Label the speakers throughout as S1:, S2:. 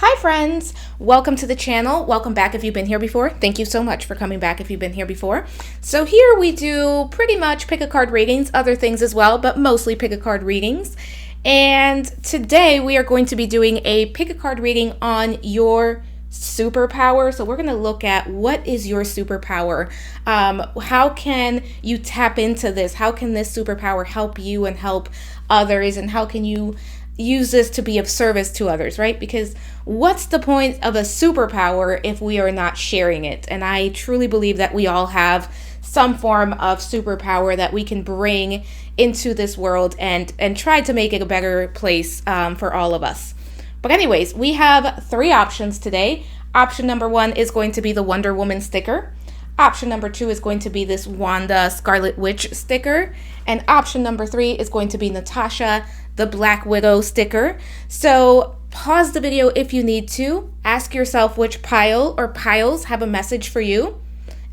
S1: Hi friends, welcome to the channel. Welcome back if you've been here before. Thank you so much for coming back if you've been here before. So here we do pretty much pick a card readings, other things as well, but mostly pick a card readings. And today we are going to be doing a pick a card reading on your superpower. So we're going to look at what is your superpower? How can you tap into this? How can this superpower help you and help others? And how can you use this to be of service to others, right? Because what's the point of a superpower if we are not sharing it? And I truly believe that we all have some form of superpower that we can bring into this world and try to make it a better place for all of us. But anyways, we have three options today. Option number one is going to be the Wonder Woman sticker. Option number two is going to be this Wanda Scarlet Witch sticker. And option number three is going to be Natasha the Black Widow sticker. So pause the video if you need to. Ask yourself which pile or piles have a message for you.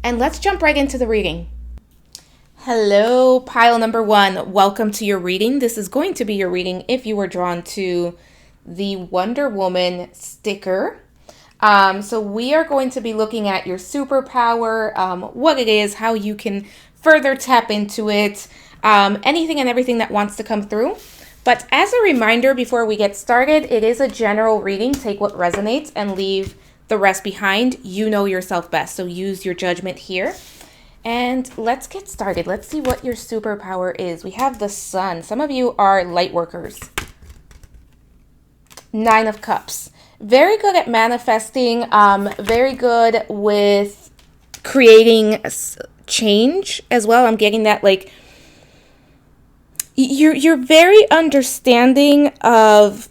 S1: And let's jump right into the reading. Hello, pile number one. Welcome to your reading. This is going to be your reading if you were drawn to the Wonder Woman sticker. So we are going to be looking at your superpower, what it is, how you can further tap into it, anything and everything that wants to come through. But as a reminder, before we get started, it is a general reading. Take what resonates and leave the rest behind. You know yourself best, so use your judgment here. And let's get started. Let's see what your superpower is. We have the Sun. Some of you are light workers. Nine of Cups. Very good at manifesting, very good with creating change as well. I'm getting that, like, you're very understanding of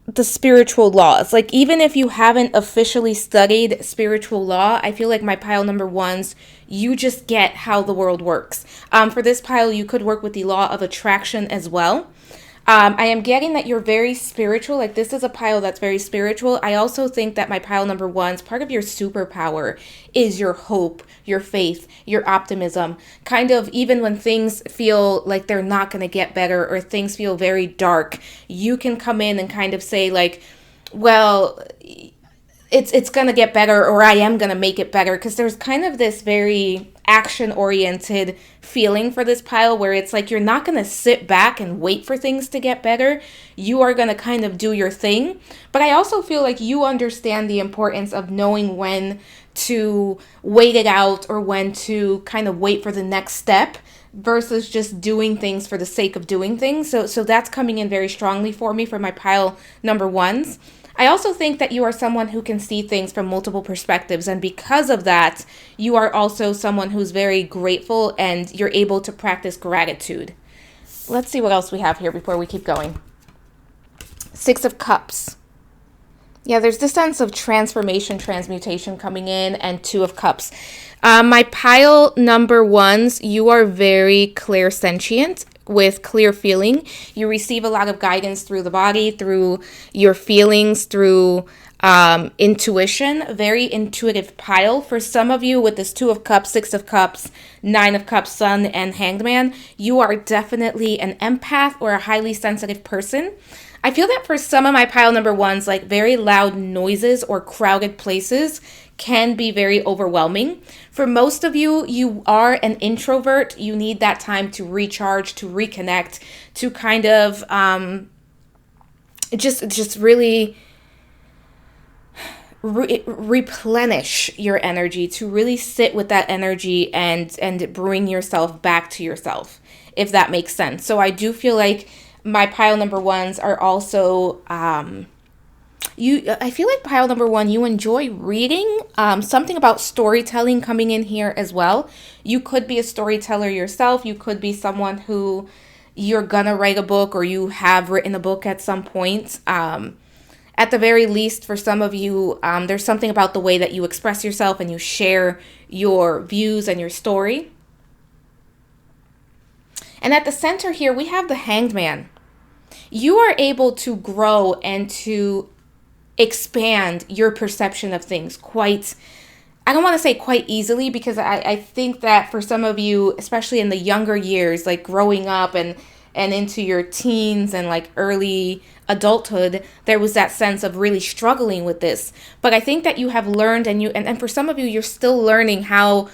S1: the spiritual laws. Like, even if you haven't officially studied spiritual law, I feel like my pile number ones, you just get how the world works. For this pile, you could work with the law of attraction as well. I am getting that you're very spiritual. Like, this is a pile that's very spiritual. I also think that my pile number ones, part of your superpower is your hope, your faith, your optimism. Kind of, even when things feel like they're not going to get better or things feel very dark, you can come in and kind of say, like, well, it's going to get better, or I am going to make it better. Because there's kind of this very action-oriented feeling for this pile where it's like you're not going to sit back and wait for things to get better. You are going to kind of do your thing. But I also feel like you understand the importance of knowing when to wait it out or when to kind of wait for the next step versus just doing things for the sake of doing things. So that's coming in very strongly for me for my pile number ones. I also think that you are someone who can see things from multiple perspectives, and because of that, you are also someone who's very grateful and you're able to practice gratitude. Let's see what else we have here before we keep going. Six of Cups. Yeah, there's this sense of transformation, transmutation coming in, and Two of Cups. My pile number ones, you are very clairsentient with clear feeling. You receive a lot of guidance through the body, through your feelings, through intuition. Very intuitive pile. For some of you with this Two of Cups, Six of Cups, Nine of Cups, Sun, and Hanged Man, you are definitely an empath or a highly sensitive person. I feel that for some of my pile number ones, like very loud noises or crowded places can be very overwhelming. For most of you, you are an introvert. You need that time to recharge, to reconnect, to kind of just really replenish your energy, to really sit with that energy and bring yourself back to yourself, if that makes sense. So I do feel like my pile number ones are also, I feel like pile number one, you enjoy reading, something about storytelling coming in here as well. You could be a storyteller yourself. You could be someone who you're gonna write a book or you have written a book at some point. At the very least, for some of you, there's something about the way that you express yourself and you share your views and your story. And at the center here, we have the Hanged Man. You are able to grow and to expand your perception of things quite, I don't want to say quite easily, because I think that for some of you, especially in the younger years, like growing up and and into your teens and like early adulthood, there was that sense of really struggling with this. But I think that you have learned, and for some of you, you're still learning how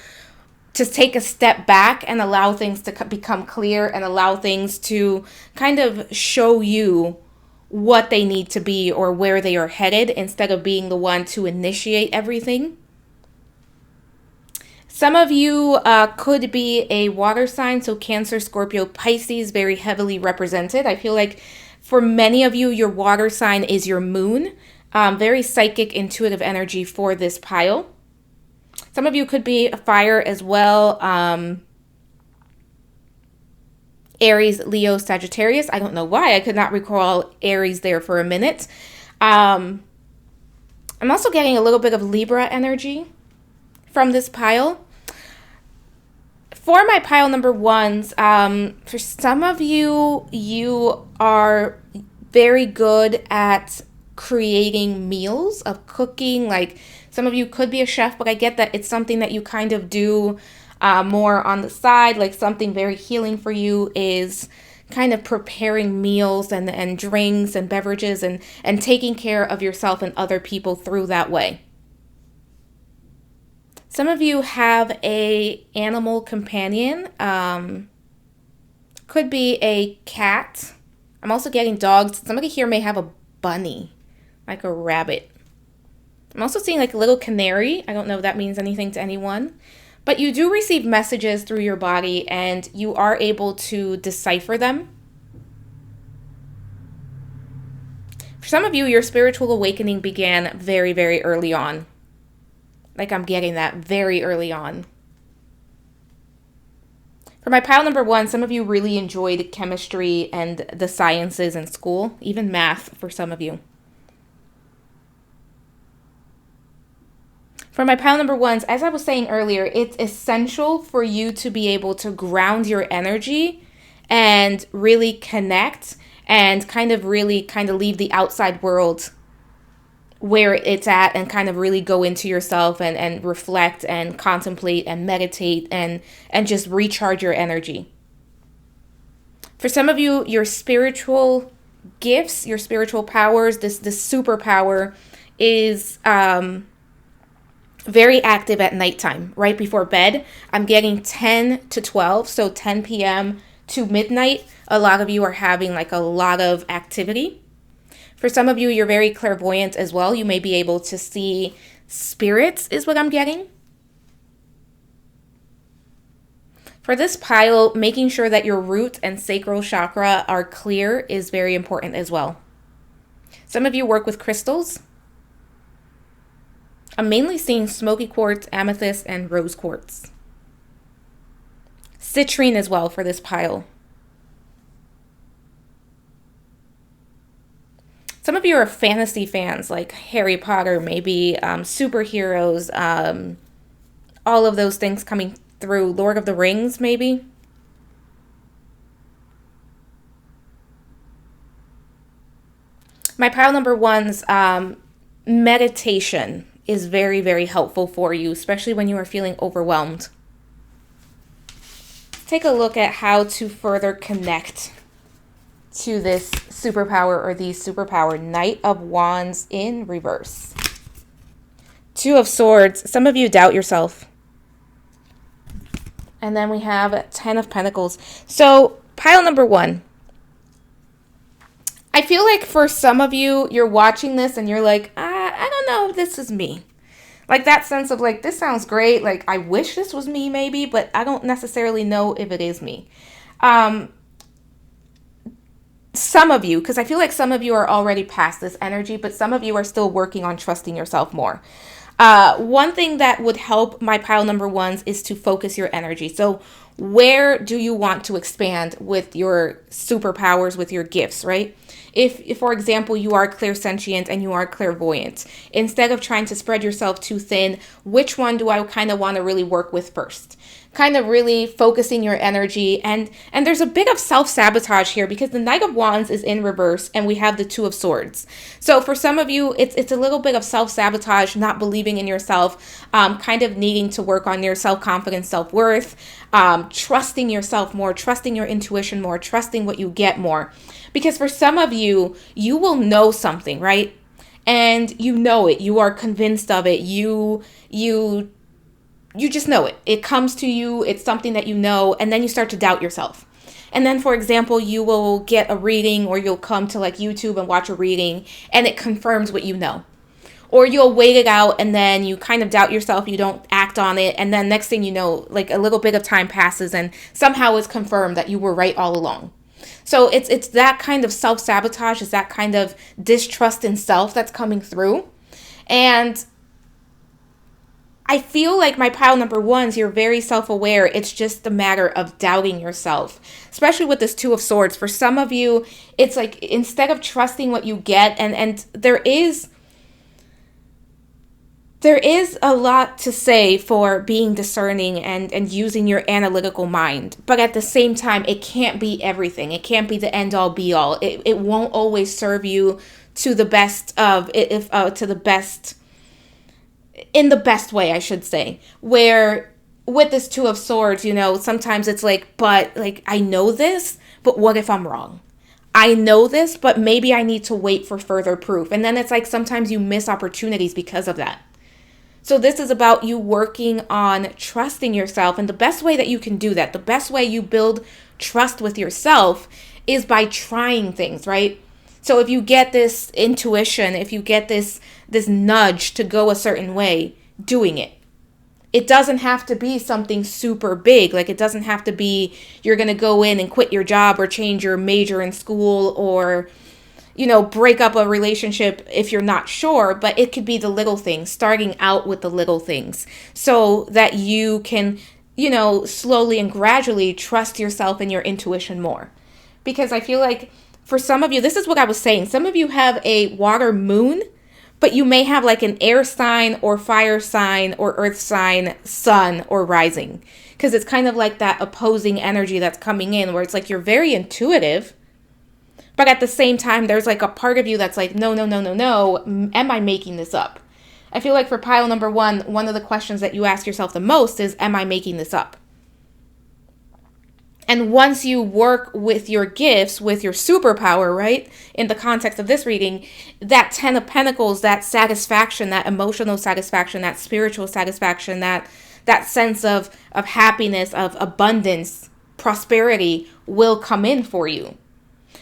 S1: to take a step back and allow things to become clear and allow things to kind of show you what they need to be or where they are headed instead of being the one to initiate everything. Some of you could be a water sign, so Cancer, Scorpio, Pisces, very heavily represented. I feel like for many of you, your water sign is your moon. Very psychic, intuitive energy for this pile. Some of you could be a fire as well. Aries, Leo, Sagittarius. I don't know why. I could not recall Aries there for a minute. I'm also getting a little bit of Libra energy from this pile. For my pile number ones, for some of you, you are very good at creating meals, of cooking. Like some of you could be a chef, but I get that it's something that you kind of do more on the side. Like something very healing for you is kind of preparing meals and drinks and beverages and taking care of yourself and other people through that way. Some of you have a animal companion. Could be a cat. I'm also getting dogs. Somebody here may have a bunny, like a rabbit. I'm also seeing like a little canary. I don't know if that means anything to anyone. But you do receive messages through your body and you are able to decipher them. For some of you, your spiritual awakening began very, very early on. Like I'm getting that very early on. For my pile number one, some of you really enjoyed chemistry and the sciences in school, even math for some of you. For my pile number ones, as I was saying earlier, it's essential for you to be able to ground your energy and really connect and kind of leave the outside world where it's at and kind of really go into yourself and reflect and contemplate and meditate and just recharge your energy. For some of you, your spiritual gifts, your spiritual powers, this superpower is very active at nighttime, right before bed. I'm getting 10 to 12, so 10 p.m. to midnight. A lot of you are having like a lot of activity. For some of you, you're very clairvoyant as well. You may be able to see spirits is what I'm getting. For this pile, making sure that your root and sacral chakra are clear is very important as well. Some of you work with crystals. I'm mainly seeing smoky quartz, amethyst, and rose quartz. Citrine as well for this pile. Some of you are fantasy fans, like Harry Potter, maybe superheroes, all of those things coming through. Lord of the Rings, maybe. My pile number one's meditation is very, very helpful for you, especially when you are feeling overwhelmed. Take a look at how to further connect to this superpower or these superpower. Knight of Wands in reverse. Two of Swords. Some of you doubt yourself. And then we have 10 of Pentacles. So pile number one. I feel like for some of you, you're watching this and you're like, I don't know if this is me. Like that sense of like, this sounds great. Like I wish this was me maybe, but I don't necessarily know if it is me. Some of you, because I feel like some of you are already past this energy, but some of you are still working on trusting yourself more. One thing that would help my pile number ones is to focus your energy. So where do you want to expand with your superpowers, with your gifts, right? If, for example, you are clairsentient and you are clairvoyant, instead of trying to spread yourself too thin, which one do I kind of want to really work with first? kind of really focusing your energy. And there's a bit of self-sabotage here because the Knight of Wands is in reverse and we have the Two of Swords. So for some of you, it's a little bit of self-sabotage, not believing in yourself, kind of needing to work on your self-confidence, self-worth, trusting yourself more, trusting your intuition more, trusting what you get more. Because for some of you, you will know something, right? And you know it. You are convinced of it. You just know it. It comes to you. It's something that you know, and then you start to doubt yourself. And then, for example, you will get a reading, or you'll come to like YouTube and watch a reading, and it confirms what you know. Or you'll wait it out, and then you kind of doubt yourself. You don't act on it, and then next thing you know, like a little bit of time passes, and somehow it's confirmed that you were right all along. So it's that kind of self-sabotage, it's that kind of distrust in self that's coming through. And I feel like my pile number ones, you're very self-aware. It's just a matter of doubting yourself, especially with this Two of Swords. For some of you, it's like instead of trusting what you get, and there is a lot to say for being discerning and using your analytical mind. But at the same time, it can't be everything. It can't be the end all be all. It won't always serve you to the best of, in the best way, I should say, where with this Two of Swords, sometimes it's like, but like, I know this, but what if I'm wrong? I know this, but maybe I need to wait for further proof. And then it's like, sometimes you miss opportunities because of that. So this is about you working on trusting yourself. And the best way that you can do that, the best way you build trust with yourself is by trying things, right? So if you get this intuition, if you get this nudge to go a certain way, doing it. It doesn't have to be something super big. Like it doesn't have to be you're going to go in and quit your job or change your major in school or, break up a relationship if you're not sure. But it could be the little things, starting out with the little things so that you can, slowly and gradually trust yourself and your intuition more. Because I feel like for some of you, this is what I was saying. Some of you have a water moon, but you may have like an air sign or fire sign or earth sign, sun or rising. Because it's kind of like that opposing energy that's coming in where it's like you're very intuitive. But at the same time, there's like a part of you that's like, no. Am I making this up? I feel like for pile number one of the questions that you ask yourself the most is, am I making this up? And once you work with your gifts, with your superpower, right, in the context of this reading, that 10 of Pentacles, that satisfaction, that emotional satisfaction, that spiritual satisfaction, that sense of happiness, of abundance, prosperity will come in for you.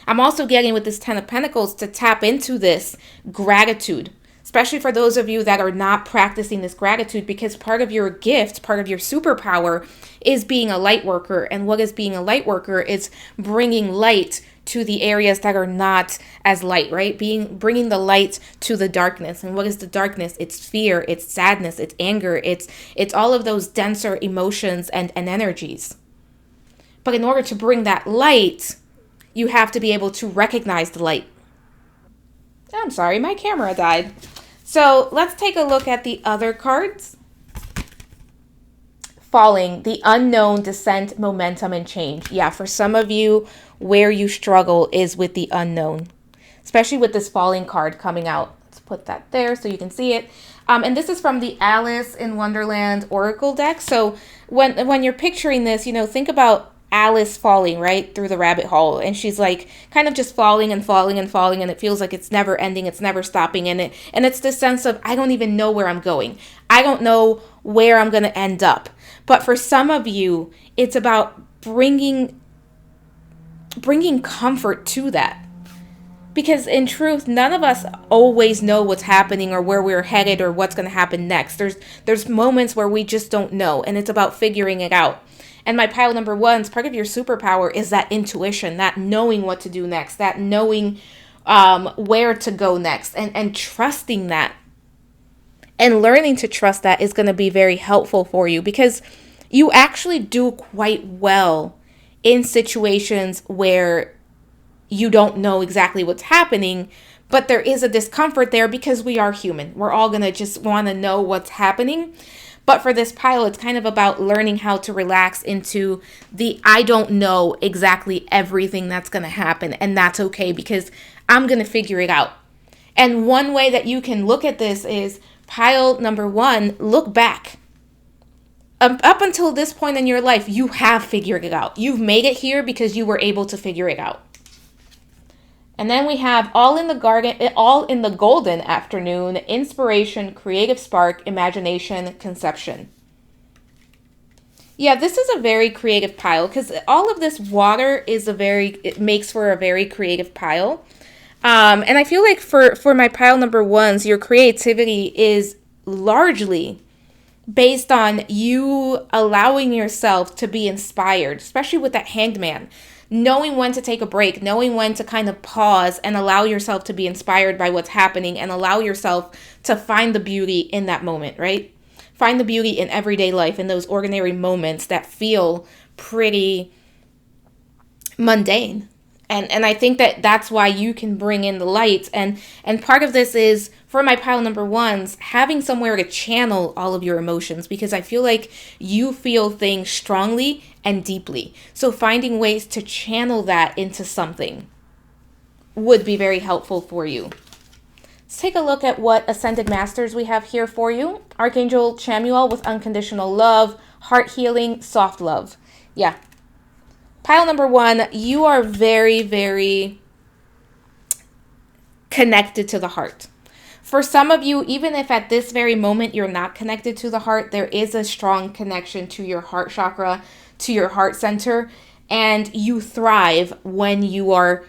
S1: I'm also getting with this 10 of Pentacles to tap into this gratitude, especially for those of you that are not practicing this gratitude, because part of your gift, part of your superpower is being a light worker. And what is being a light worker is bringing light to the areas that are not as light, right? Bringing the light to the darkness. And what is the darkness? It's fear, it's sadness, it's anger, it's all of those denser emotions and energies. But in order to bring that light, you have to be able to recognize the light. I'm sorry, my camera died. So let's take a look at the other cards. Falling, the unknown, descent, momentum, and change. Yeah, for some of you, where you struggle is with the unknown, especially with this falling card coming out. Let's put that there so you can see it. And this is from the Alice in Wonderland Oracle deck. So when you're picturing this, think about Alice falling right through the rabbit hole, and she's like kind of just falling and falling and falling, and it feels like it's never ending, it's never stopping, and it's this sense of, I don't even know where I'm going, I don't know where I'm going to end up. But for some of you, it's about bringing comfort to that, because in truth, none of us always know what's happening or where we're headed or what's going to happen next. There's moments where we just don't know, and it's about figuring it out. And my pile number one's part of your superpower is that intuition, that knowing what to do next, that knowing where to go next, and trusting that. And learning to trust that is going to be very helpful for you, because you actually do quite well in situations where you don't know exactly what's happening, but there is a discomfort there because we are human. We're all going to just want to know what's happening. But for this pile, it's kind of about learning how to relax into the I don't know exactly everything that's going to happen. And that's okay because I'm going to figure it out. And one way that you can look at this is pile number 1, look back. Up until this point in your life, you have figured it out. You've made it here because you were able to figure it out. And then we have all in the golden afternoon, inspiration, creative spark, imagination, conception. Yeah, this is a very creative pile because all of this water it makes for a very creative pile. And I feel like for my pile number 1s, your creativity is largely based on you allowing yourself to be inspired, especially with that Hanged Man. Knowing when to take a break, knowing when to kind of pause and allow yourself to be inspired by what's happening and allow yourself to find the beauty in that moment, right? Find the beauty in everyday life, in those ordinary moments that feel pretty mundane. And I think that that's why you can bring in the light. And part of this is, for my pile number 1s, having somewhere to channel all of your emotions, because I feel like you feel things strongly and deeply. So finding ways to channel that into something would be very helpful for you. Let's take a look at what Ascended Masters we have here for you. Archangel Chamuel with unconditional love, heart healing, soft love. Yeah. Pile number 1, you are very, very connected to the heart. For some of you, even if at this very moment you're not connected to the heart, there is a strong connection to your heart chakra, to your heart center, and you thrive when you are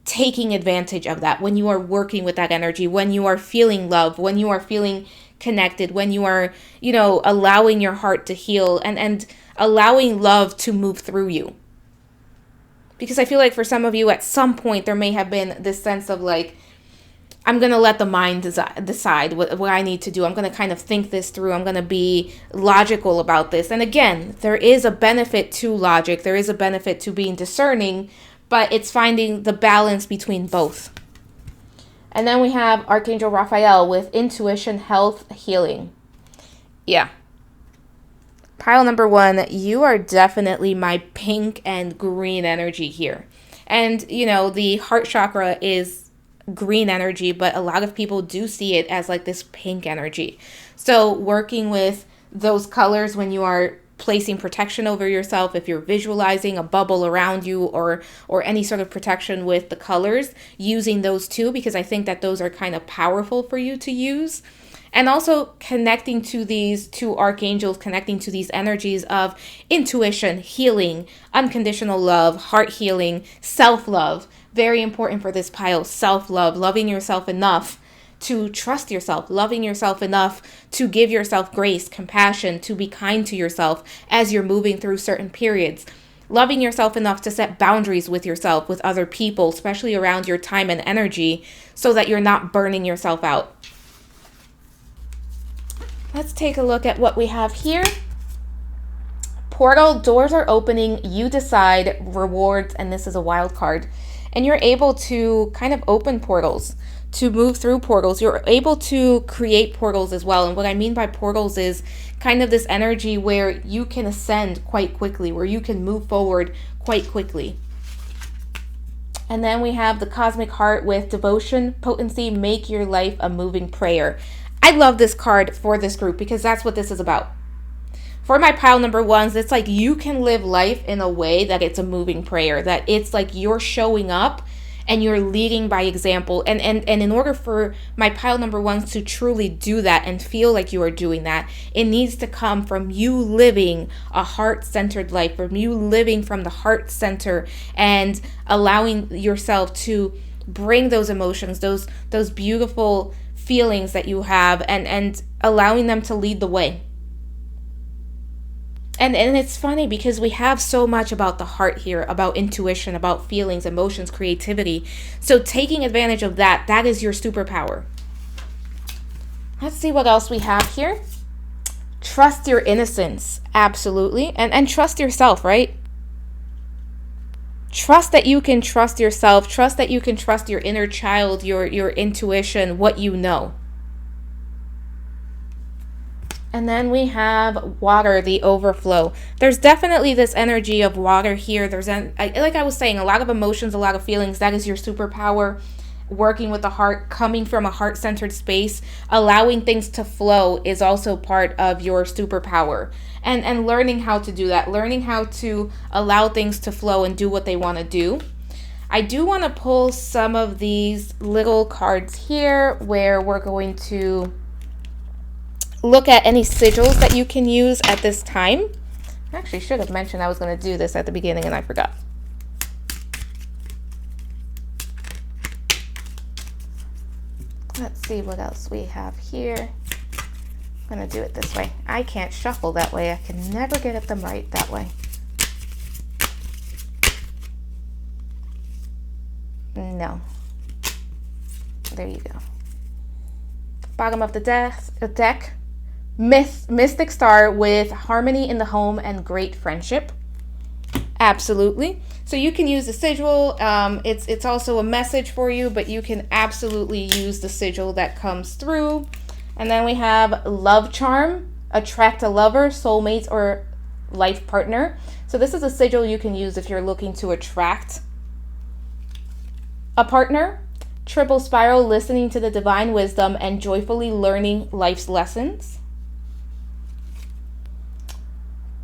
S1: taking advantage of that, when you are working with that energy, when you are feeling love, when you are feeling connected, when you are, allowing your heart to heal and allowing love to move through you. Because I feel like for some of you, at some point, there may have been this sense of like, I'm going to let the mind decide what I need to do. I'm going to kind of think this through. I'm going to be logical about this. And again, there is a benefit to logic. There is a benefit to being discerning, but it's finding the balance between both. And then we have Archangel Raphael with intuition, health, healing. Yeah. Pile number 1, you are definitely my pink and green energy here. And, the heart chakra is green energy, but a lot of people do see it as like this pink energy. So working with those colors when you are placing protection over yourself, if you're visualizing a bubble around you or any sort of protection with the colors, using those too, because I think that those are kind of powerful for you to use. And also connecting to these 2 archangels, connecting to these energies of intuition, healing, unconditional love, heart healing, self-love. Very important for this pile, self-love, loving yourself enough to trust yourself, loving yourself enough to give yourself grace, compassion, to be kind to yourself as you're moving through certain periods. Loving yourself enough to set boundaries with yourself, with other people, especially around your time and energy, so that you're not burning yourself out. Let's take a look at what we have here. Portal, doors are opening, you decide, rewards, and this is a wild card. And you're able to kind of open portals, to move through portals. You're able to create portals as well. And what I mean by portals is kind of this energy where you can ascend quite quickly, where you can move forward quite quickly. And then we have the Cosmic Heart with devotion, potency, make your life a moving prayer. I love this card for this group because that's what this is about. For my pile number 1s, it's like you can live life in a way that it's a moving prayer, that it's like you're showing up and you're leading by example. And in order for my pile number 1s to truly do that and feel like you are doing that, it needs to come from you living a heart-centered life, from you living from the heart center and allowing yourself to bring those emotions, those beautiful feelings that you have and allowing them to lead the way. And it's funny because we have so much about the heart here, about intuition, about feelings, emotions, creativity. So taking advantage of that is your superpower. Let's see what else we have here. Trust your innocence. Absolutely. And trust yourself, right? Trust that you can trust yourself. Trust that you can trust your inner child, your intuition, what you know. And then we have water, the overflow. There's definitely this energy of water here. Like I was saying, a lot of emotions, a lot of feelings. That is your superpower. Working with the heart, coming from a heart-centered space, allowing things to flow is also part of your superpower. And learning how to do that, learning how to allow things to flow and do what they want to do. I do want to pull some of these little cards here where we're going to look at any sigils that you can use at this time. I actually should have mentioned I was going to do this at the beginning and I forgot. Let's see what else we have here. I'm going to do it this way. I can't shuffle that way. I can never get at them right that way. No. There you go. Bottom of the deck. Mystic Star with harmony in the home and great friendship. Absolutely. So you can use the sigil. It's also a message for you, but you can absolutely use the sigil that comes through. And then we have Love Charm, attract a lover, soulmate, or life partner. So this is a sigil you can use if you're looking to attract a partner. Triple Spiral, listening to the divine wisdom and joyfully learning life's lessons.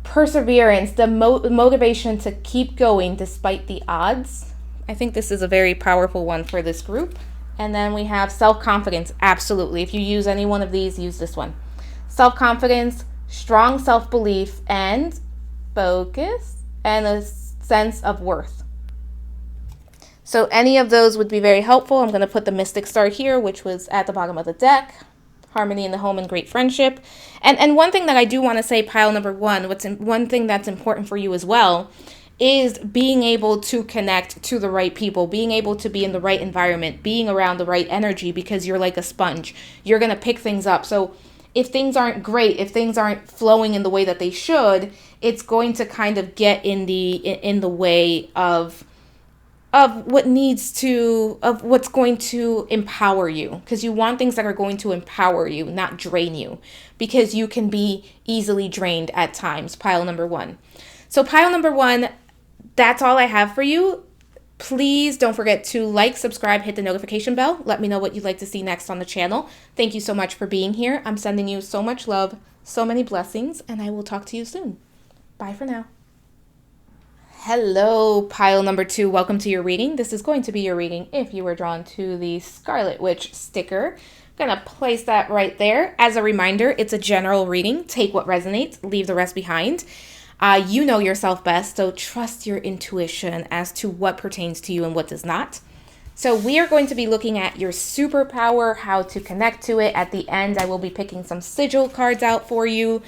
S1: Perseverance, the motivation to keep going despite the odds. I think this is a very powerful one for this group. And then we have self-confidence. Absolutely. If you use any one of these, use this one. Self-confidence, strong self-belief, and focus, and a sense of worth. So any of those would be very helpful. I'm going to put the Mystic Star here, which was at the bottom of the deck. Harmony in the home and great friendship. And one thing that I do want to say, pile number one, one thing that's important for you as well is being able to connect to the right people, being able to be in the right environment, being around the right energy, because you're like a sponge. You're going to pick things up. So if things aren't great, if things aren't flowing in the way that they should, it's going to kind of get in the way of what's going to empower you, because you want things that are going to empower you, not drain you, because you can be easily drained at times. Pile number one. So pile number one, that's all I have for you. Please don't forget to like, subscribe, hit the notification bell. Let me know what you'd like to see next on the channel. Thank you so much for being here. I'm sending you so much love, so many blessings, and I will talk to you soon. Bye for now. Hello, pile number two. Welcome to your reading. This is going to be your reading if you were drawn to the Scarlet Witch sticker. I'm going to place that right there. As a reminder, it's a general reading. Take what resonates, leave the rest behind. You know yourself best, so trust your intuition as to what pertains to you and what does not. So we are going to be looking at your superpower, how to connect to it. At the end, I will be picking some sigil cards out for you.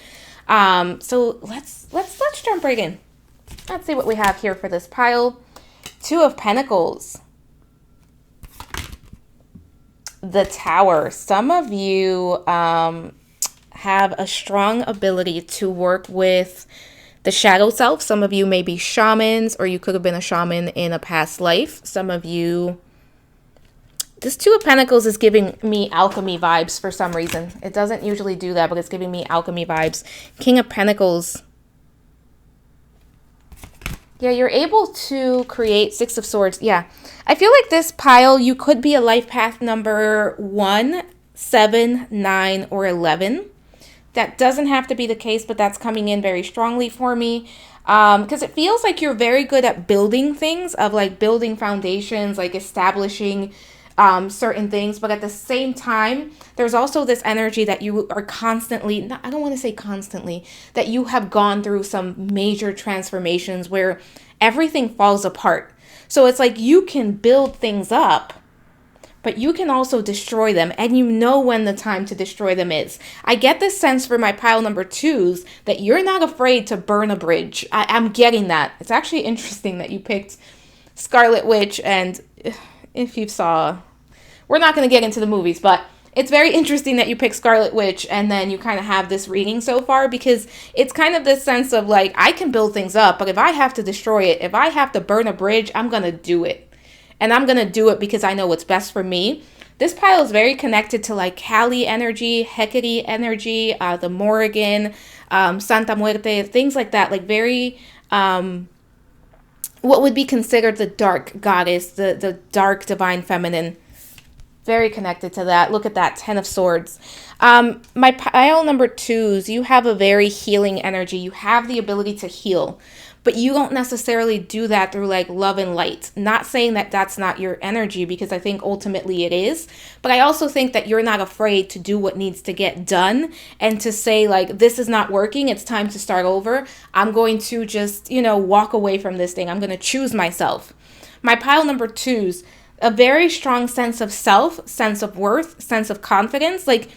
S1: So let's jump right in. Let's see what we have here for this pile. Two of Pentacles. The Tower. Some of you have a strong ability to work with the shadow self. Some of you may be shamans, or you could have been a shaman in a past life. Some of you... This Two of Pentacles is giving me alchemy vibes for some reason. It doesn't usually do that, but it's giving me alchemy vibes. King of Pentacles. Yeah, you're able to create Six of Swords. Yeah, I feel like this pile, you could be a life path number 1, 7, 9, or 11. That doesn't have to be the case, but that's coming in very strongly for me. Because it feels like you're very good at building things, of like building foundations, like establishing certain things. But at the same time, there's also this energy that you are constantly, I don't want to say constantly, that you have gone through some major transformations where everything falls apart. So it's like you can build things up, but you can also destroy them, and you know when the time to destroy them is. I get this sense for my pile number 2s that you're not afraid to burn a bridge. I'm getting that. It's actually interesting that you picked Scarlet Witch, and if you saw, we're not going to get into the movies, but it's very interesting that you picked Scarlet Witch, and then you kind of have this reading so far, because it's kind of this sense of like, I can build things up, but if I have to destroy it, if I have to burn a bridge, I'm going to do it. And I'm going to do it because I know what's best for me. This pile is very connected to like Kali energy, Hecate energy, the Morrigan, Santa Muerte, things like that. Like very, what would be considered the dark goddess, the dark divine feminine. Very connected to that. Look at that, 10 of Swords. My pile number 2s, you have a very healing energy. You have the ability to heal, but you don't necessarily do that through like love and light. Not saying that that's not your energy, because I think ultimately it is. But I also think that you're not afraid to do what needs to get done and to say like, this is not working. It's time to start over. I'm going to just, walk away from this thing. I'm going to choose myself. My pile number 2s, a very strong sense of self, sense of worth, sense of confidence. Like,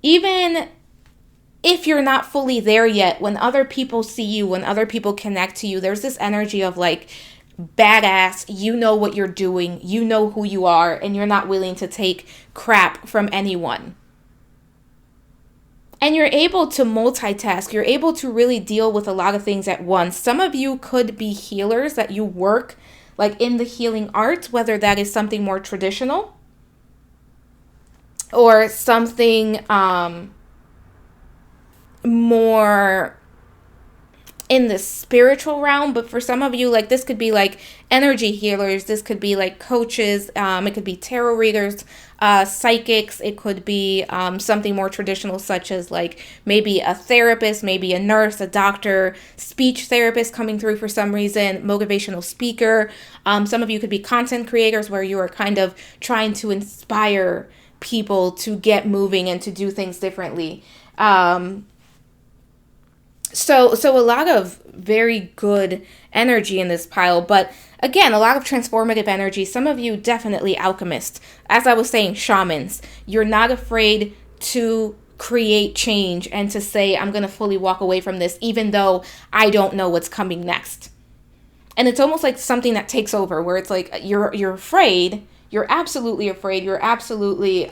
S1: even if you're not fully there yet, when other people see you, when other people connect to you, there's this energy of like, badass, you know what you're doing, you know who you are, and you're not willing to take crap from anyone. And you're able to multitask. You're able to really deal with a lot of things at once. Some of you could be healers, that you work like in the healing arts, whether that is something more traditional or something more in the spiritual realm. But for some of you, like, this could be like energy healers, this could be like coaches, it could be tarot readers, psychics, it could be something more traditional, such as like maybe a therapist, maybe a nurse, a doctor, speech therapist coming through for some reason, motivational speaker. Some of you could be content creators, where you are kind of trying to inspire people to get moving and to do things differently. So a lot of very good energy in this pile, but again, a lot of transformative energy. Some of you definitely alchemists. As I was saying, shamans. You're not afraid to create change and to say, I'm going to fully walk away from this, even though I don't know what's coming next. And it's almost like something that takes over, where it's like you're afraid. You're absolutely afraid. You're absolutely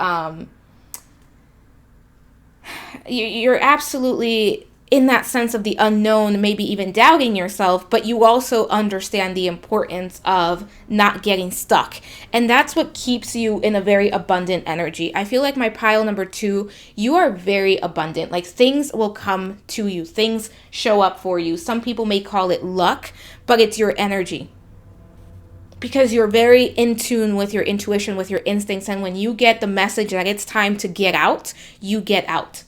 S1: in that sense of the unknown, maybe even doubting yourself, but you also understand the importance of not getting stuck. And that's what keeps you in a very abundant energy. I feel like my pile number 2, you are very abundant. Like, things will come to you. Things show up for you. Some people may call it luck, but it's your energy. Because you're very in tune with your intuition, with your instincts. And when you get the message that it's time to get out, you get out.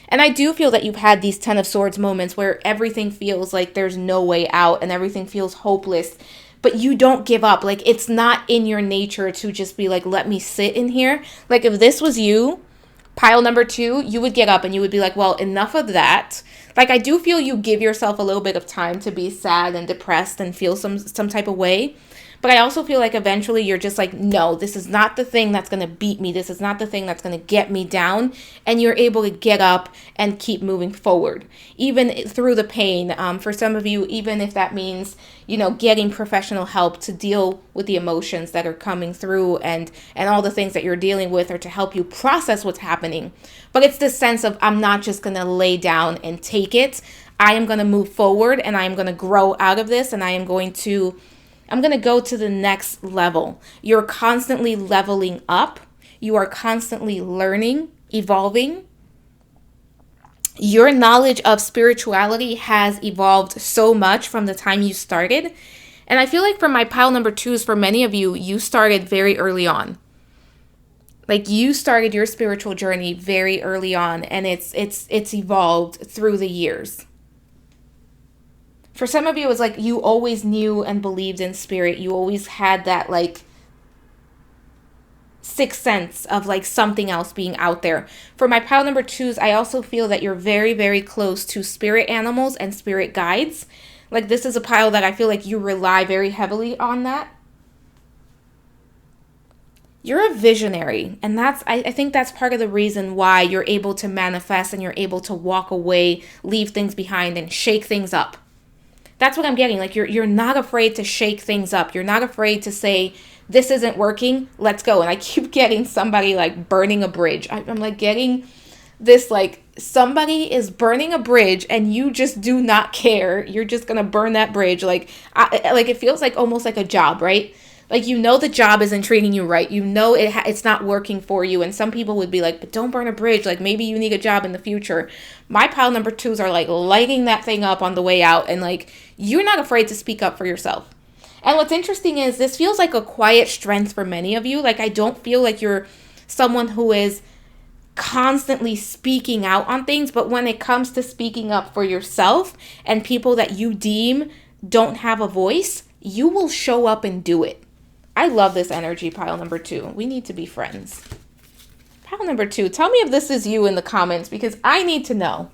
S1: And I do feel that you've had these 10 of Swords moments where everything feels like there's no way out and everything feels hopeless, but you don't give up. Like, it's not in your nature to just be like, let me sit in here. Like, if this was you, pile number 2, you would get up and you would be like, well, enough of that. Like, I do feel you give yourself a little bit of time to be sad and depressed and feel some type of way. But I also feel like eventually you're just like, no, this is not the thing that's going to beat me. This is not the thing that's going to get me down. And you're able to get up and keep moving forward, even through the pain. For some of you, even if that means, getting professional help to deal with the emotions that are coming through and all the things that you're dealing with, or to help you process what's happening. But it's this sense of, I'm not just going to lay down and take it. I am going to move forward, and I am going to grow out of this, and I'm going to go to the next level. You're constantly leveling up. You are constantly learning, evolving. Your knowledge of spirituality has evolved so much from the time you started. And I feel like for my pile number 2s, for many of you, you started very early on. Like, you started your spiritual journey very early on, and it's evolved through the years. For some of you, it's like you always knew and believed in spirit. You always had that like sixth sense of like something else being out there. For my pile number 2s, I also feel that you're very, very close to spirit animals and spirit guides. Like, this is a pile that I feel like you rely very heavily on that. You're a visionary, and I think that's part of the reason why you're able to manifest and you're able to walk away, leave things behind, and shake things up. That's what I'm getting. Like, you're not afraid to shake things up. You're not afraid to say, this isn't working, let's go. And I keep getting somebody like burning a bridge. I'm like getting this, like, somebody is burning a bridge and you just do not care. You're just going to burn that bridge. Like, it feels like almost like a job, right? Like, you know the job isn't treating you right. You know it's not working for you. And some people would be like, but don't burn a bridge. Like, maybe you need a job in the future. My pile number 2s are like lighting that thing up on the way out. And like, you're not afraid to speak up for yourself. And what's interesting is this feels like a quiet strength for many of you. Like, I don't feel like you're someone who is constantly speaking out on things. But when it comes to speaking up for yourself and people that you deem don't have a voice, you will show up and do it. I love this energy, pile number 2. We need to be friends. Pile number 2, tell me if this is you in the comments because I need to know.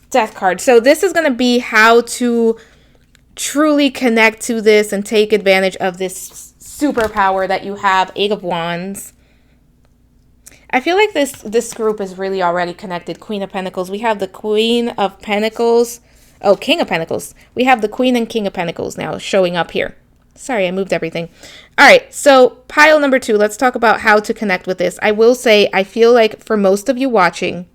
S1: Death card. So this is going to be how to truly connect to this and take advantage of this superpower that you have, 8 of Wands. I feel like this group is really already connected. Queen of Pentacles. We have the Queen of Pentacles. Oh, King of Pentacles. We have the Queen and King of Pentacles now showing up here. Sorry, I moved everything. All right, so pile number 2, let's talk about how to connect with this. I will say, I feel like for most of you watching,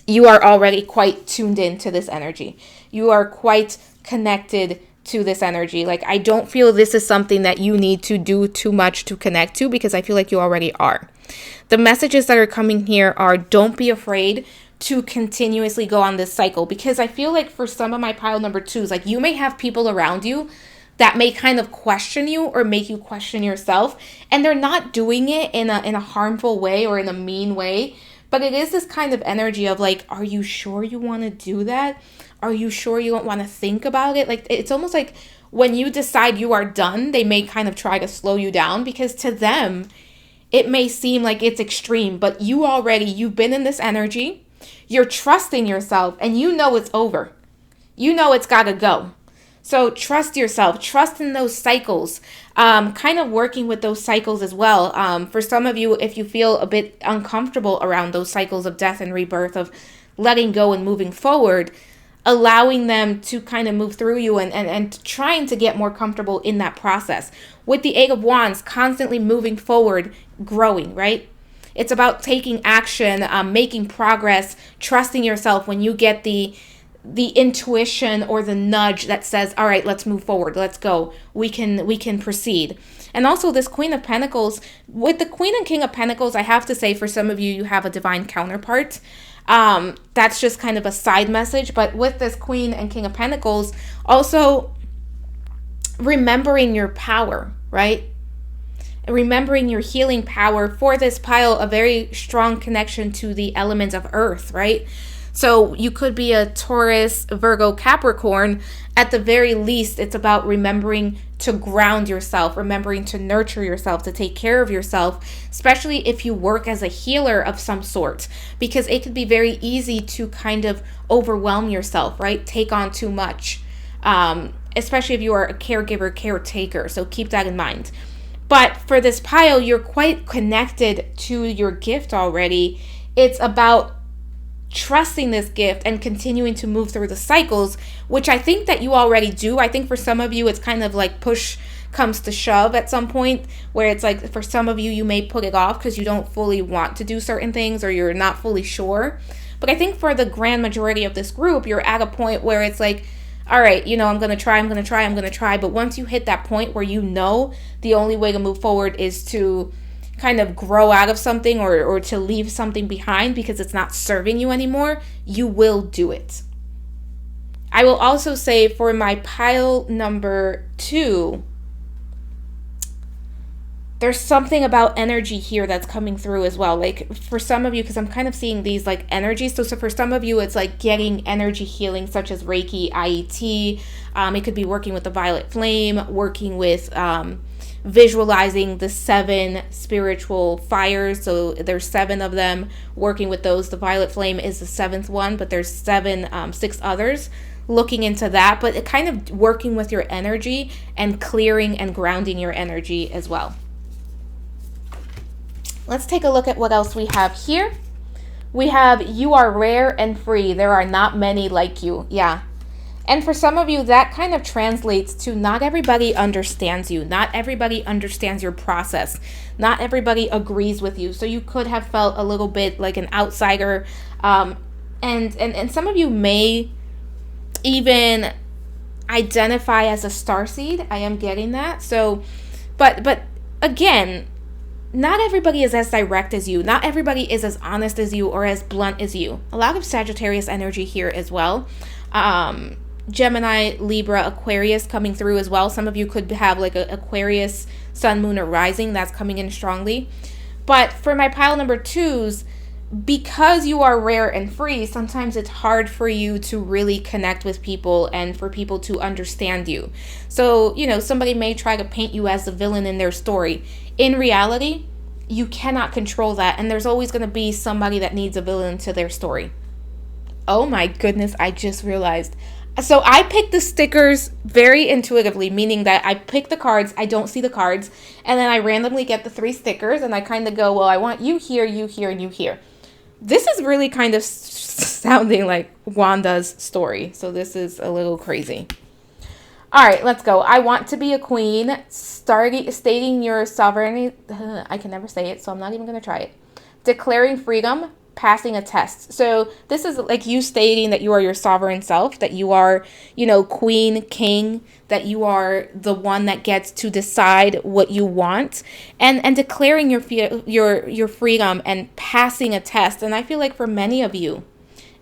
S1: you are already quite tuned in to this energy. You are quite connected to this energy. Like, I don't feel this is something that you need to do too much to connect to because I feel like you already are. The messages that are coming here are don't be afraid to continuously go on this cycle because I feel like for some of my pile number 2s, like you may have people around you that may kind of question you or make you question yourself. And they're not doing it in a harmful way or in a mean way. But it is this kind of energy of like, are you sure you want to do that? Are you sure you don't want to think about it? Like, it's almost like when you decide you are done, they may kind of try to slow you down because to them, it may seem like it's extreme. But you've been in this energy. You're trusting yourself and you know it's over. You know it's got to go. So trust yourself, trust in those cycles, kind of working with those cycles as well. For some of you, if you feel a bit uncomfortable around those cycles of death and rebirth, of letting go and moving forward, allowing them to kind of move through you and trying to get more comfortable in that process. With the 8 of Wands, constantly moving forward, growing, right? It's about taking action, making progress, trusting yourself when you get the intuition or the nudge that says, all right, let's move forward. Let's go. We can proceed. And also this Queen of Pentacles, with the Queen and King of Pentacles, I have to say for some of you, you have a divine counterpart. That's just kind of a side message. But with this Queen and King of Pentacles, also remembering your power, right? Remembering your healing power. For this pile, a very strong connection to the elements of earth, right? So you could be a Taurus, Virgo, Capricorn. At the very least, it's about remembering to ground yourself, remembering to nurture yourself, to take care of yourself, especially if you work as a healer of some sort, because it could be very easy to kind of overwhelm yourself, right? Take on too much, especially if you are a caregiver, caretaker. So keep that in mind. But for this pile, you're quite connected to your gift already. It's about trusting this gift and continuing to move through the cycles, which I think that you already do. I think for some of you, it's kind of like push comes to shove at some point, where it's like for some of you, you may put it off because you don't fully want to do certain things or you're not fully sure. But I think for the grand majority of this group, you're at a point where it's like, all right, I'm going to try. But once you hit that point where you know the only way to move forward is to kind of grow out of something or to leave something behind because it's not serving you anymore, you will do it. I will also say for my pile number 2, there's something about energy here that's coming through as well. Like for some of you, because I'm kind of seeing these like energies. So for some of you, it's like getting energy healing such as Reiki, IET. It could be working with the violet flame, working with visualizing the 7 spiritual fires. So there's 7 of them, working with those. The violet flame is the 7th one, but there's 6 others. Looking into that, but it kind of working with your energy and clearing and grounding your energy as well. Let's take a look at what else we have here. We have, you are rare and free. There are not many like you. Yeah. And for some of you, that kind of translates to not everybody understands you. Not everybody understands your process. Not everybody agrees with you. So you could have felt a little bit like an outsider. And some of you may even identify as a starseed. I am getting that. So, but again, not everybody is as direct as you. Not everybody is as honest as you or as blunt as you. A lot of Sagittarius energy here as well. Gemini, Libra, Aquarius coming through as well. Some of you could have like a Aquarius sun, moon, or rising that's coming in strongly. But for my pile number 2s, because you are rare and free, sometimes it's hard for you to really connect with people and for people to understand you. So, somebody may try to paint you as the villain in their story. In reality, you cannot control that, and there's always going to be somebody that needs a villain to their story. Oh my goodness, I just realized. So I pick the stickers very intuitively, meaning that I pick the cards, I don't see the cards, and then I randomly get the 3 stickers, and I kind of go, well, I want you here, and you here. This is really kind of sounding like Wanda's story, so this is a little crazy. All right, let's go. I want to be a queen, stating your sovereignty. I can never say it, so I'm not even going to try it. Declaring freedom, passing a test. So this is like you stating that you are your sovereign self, that you are, queen, king, that you are the one that gets to decide what you want, and declaring your freedom and passing a test. And I feel like for many of you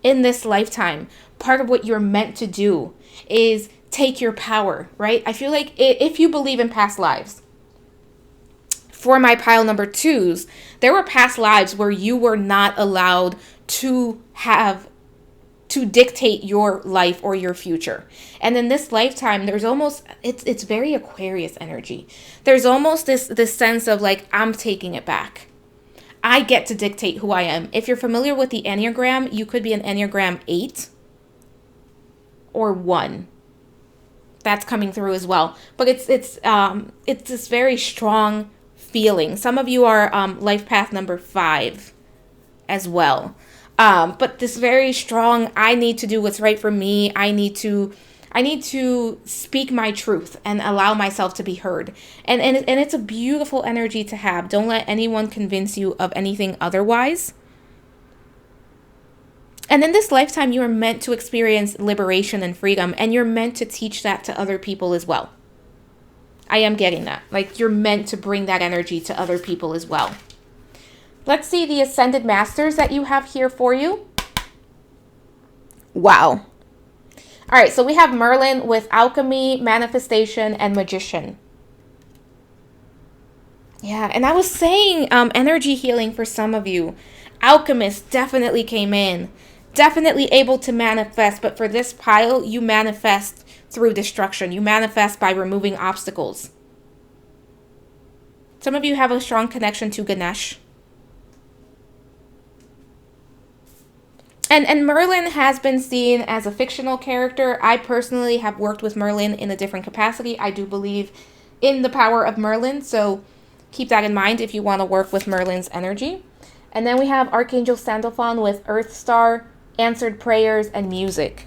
S1: in this lifetime, part of what you're meant to do is take your power, right? I feel like if you believe in past lives, for my pile number 2s, there were past lives where you were not allowed to dictate your life or your future. And in this lifetime, there's almost, it's very Aquarius energy. There's almost this sense of like, I'm taking it back. I get to dictate who I am. If you're familiar with the Enneagram, you could be an Enneagram 8 or 1. That's coming through as well. But it's this very strong feeling. Some of you are life path number 5 as well. But this very strong, I need to do what's right for me. I need to speak my truth and allow myself to be heard. And it's a beautiful energy to have. Don't let anyone convince you of anything otherwise. And in this lifetime, you are meant to experience liberation and freedom, and you're meant to teach that to other people as well. I am getting that. Like, you're meant to bring that energy to other people as well. Let's see the Ascended Masters that you have here for you. Wow. All right, so we have Merlin with Alchemy, Manifestation, and Magician. Yeah, and I was saying energy healing for some of you. Alchemist definitely came in. Definitely able to manifest, but for this pile, you manifest through destruction. You manifest by removing obstacles. Some of you have a strong connection to Ganesh. And Merlin has been seen as a fictional character. I personally have worked with Merlin in a different capacity. I do believe in the power of Merlin, so keep that in mind if you want to work with Merlin's energy. And then we have Archangel Sandalphon with Earth Star, Answered Prayers, and Music.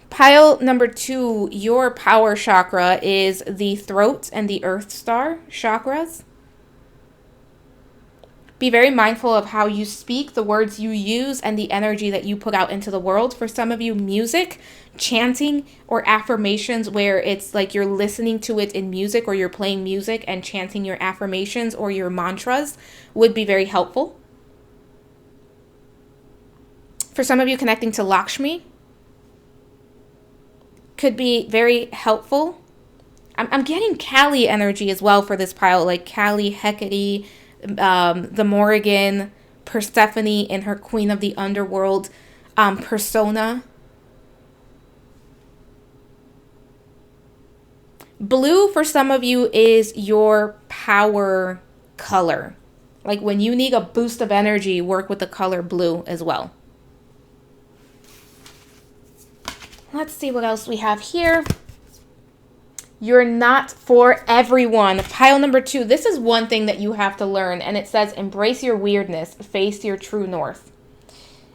S1: Pile number 2, your power chakra is the throat and the Earth Star chakras. Be very mindful of how you speak, the words you use, and the energy that you put out into the world. For some of you, music, chanting, or affirmations where it's like you're listening to it in music or you're playing music and chanting your affirmations or your mantras would be very helpful. For some of you, connecting to Lakshmi could be very helpful. I'm getting Kali energy as well for this pile, like Kali, Hecate, the Morrigan, Persephone in her Queen of the Underworld persona. Blue for some of you is your power color. Like when you need a boost of energy, work with the color blue as well. Let's see what else we have here. You're not for everyone. Pile number 2. This is one thing that you have to learn. And it says, embrace your weirdness. Face your true north.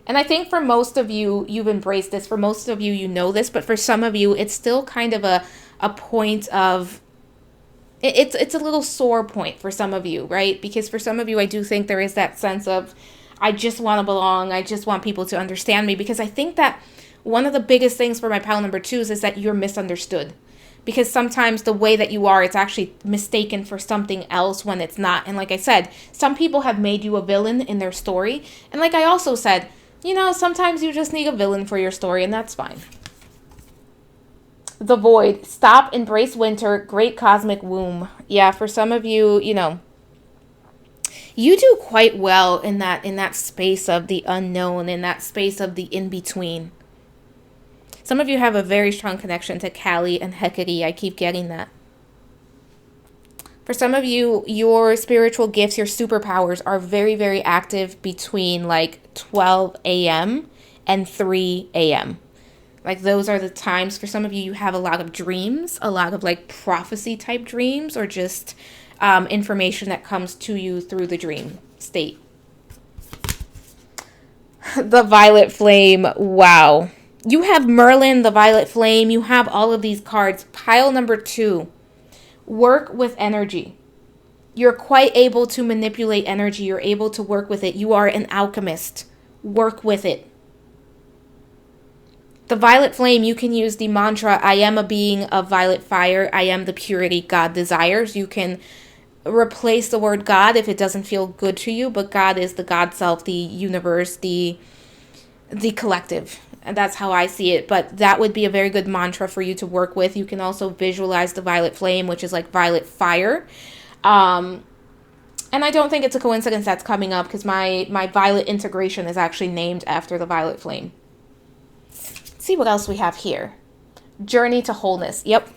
S1: And I think for most of you, you've embraced this. For most of you, you know this. But for some of you, it's still kind of a point of... It's a little sore point for some of you, right? Because for some of you, I do think there is that sense of, I just want to belong. I just want people to understand me. Because I think that one of the biggest things for my pile number 2s is that you're misunderstood. Because sometimes the way that you are, it's actually mistaken for something else when it's not. And like I said, some people have made you a villain in their story. And like I also said, you know, sometimes you just need a villain for your story, and that's fine. The Void. Stop, embrace winter, great cosmic womb. Yeah, for some of you, you know, you do quite well in that space of the unknown, in that space of the in-between. Some of you have a very strong connection to Kali and Hecate. I keep getting that. For some of you, your spiritual gifts, your superpowers are very, very active between like 12 a.m. and 3 a.m. Like those are the times. For some of you, you have a lot of dreams, a lot of like prophecy type dreams, or just information that comes to you through the dream state. The Violet Flame. Wow. You have Merlin, the Violet Flame. You have all of these cards. Pile number 2. Work with energy. You're quite able to manipulate energy. You're able to work with it. You are an alchemist. Work with it. The Violet Flame, you can use the mantra, I am a being of violet fire. I am the purity God desires. You can replace the word God if it doesn't feel good to you, but God is the God self, the universe, the collective. And that's how I see it. But that would be a very good mantra for you to work with. You can also visualize the Violet Flame, which is like violet fire. And I don't think it's a coincidence that's coming up, because my violet integration is actually named after the Violet Flame. Let's see what else we have here. Journey to wholeness. Yep.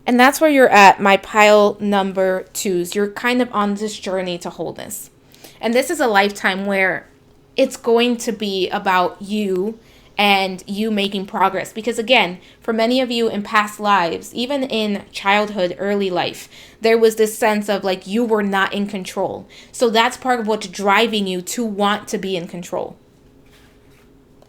S1: And that's where you're at, my pile number 2s. You're kind of on this journey to wholeness. And this is a lifetime where it's going to be about you and you making progress. Because again, for many of you in past lives, even in childhood, early life, there was this sense of like you were not in control. So that's part of what's driving you to want to be in control.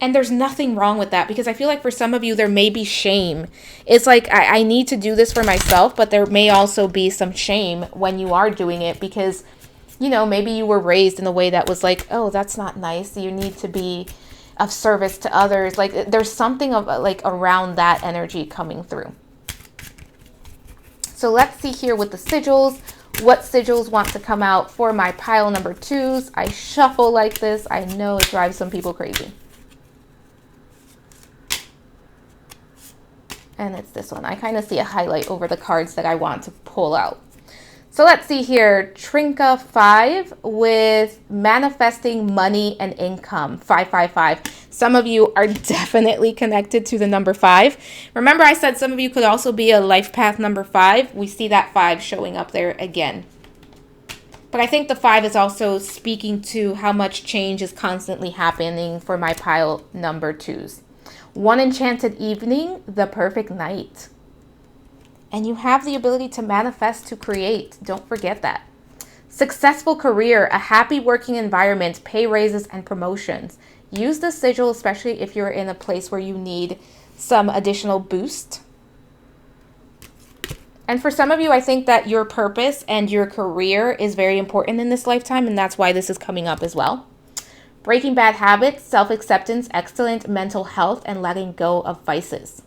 S1: And there's nothing wrong with that, because I feel like for some of you, there may be shame. It's like, I need to do this for myself, but there may also be some shame when you are doing it, because, you know, maybe you were raised in a way that was like, oh, that's not nice. You need to be of service to others. Like there's something of like around that energy coming through. So let's see here with the sigils. What sigils want to come out for my pile number 2s? I shuffle like this. I know it drives some people crazy. And it's this one. I kind of see a highlight over the cards that I want to pull out. So let's see here. Trinka 5 with manifesting money and income. 555. Some of you are definitely connected to the number 5. Remember I said some of you could also be a life path number 5. We see that 5 showing up there again. But I think the 5 is also speaking to how much change is constantly happening for my pile number 2s. One enchanted evening, the perfect night. And you have the ability to manifest, to create. Don't forget that. Successful career, a happy working environment, pay raises and promotions. Use the sigil, especially if you're in a place where you need some additional boost. And for some of you, I think that your purpose and your career is very important in this lifetime, and that's why this is coming up as well. Breaking bad habits, self-acceptance, excellent mental health, and letting go of vices.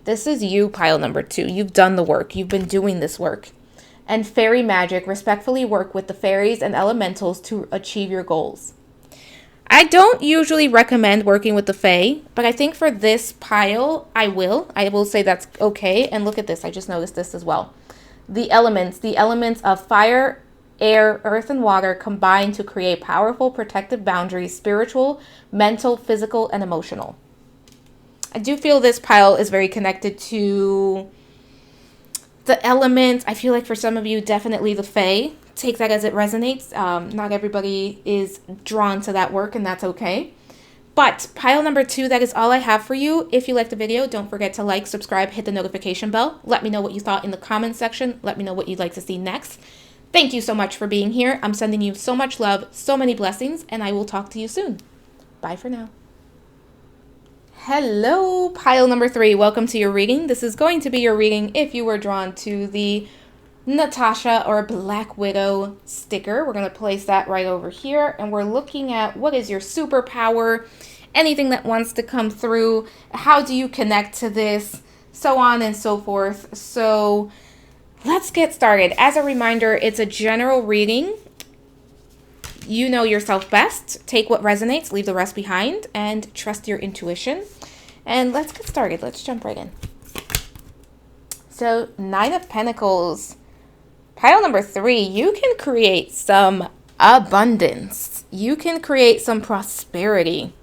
S1: This is you, pile number 2. You've done the work. You've been doing this work. And fairy magic, respectfully work with the fairies and elementals to achieve your goals. I don't usually recommend working with the fae, but I think for this pile, I will. I will say that's okay. And look at this. I just noticed this as well. The elements of fire, air, earth, and water combine to create powerful protective boundaries, spiritual, mental, physical, and emotional. I do feel this pile is very connected to the elements. I feel like for some of you, definitely the fae. Take that as it resonates. Not everybody is drawn to that work, and that's okay. But pile number 2, that is all I have for you. If you liked the video, don't forget to like, subscribe, hit the notification bell. Let me know what you thought in the comments section. Let me know what you'd like to see next. Thank you so much for being here. I'm sending you so much love, so many blessings, and I will talk to you soon. Bye for now. Hello, pile number 3. Welcome to your reading. This is going to be your reading if you were drawn to the Natasha or Black Widow sticker. We're going to place that right over here, and we're looking at what is your superpower anything that wants to come through. How do you connect to this? So on and so forth. So let's get started. As a reminder, it's a general reading. You know yourself best. Take what resonates, leave the rest behind, and trust your intuition. And let's get started. Let's jump right in. So, Nine of Pentacles. Pile number 3, you can create some abundance. You can create some prosperity.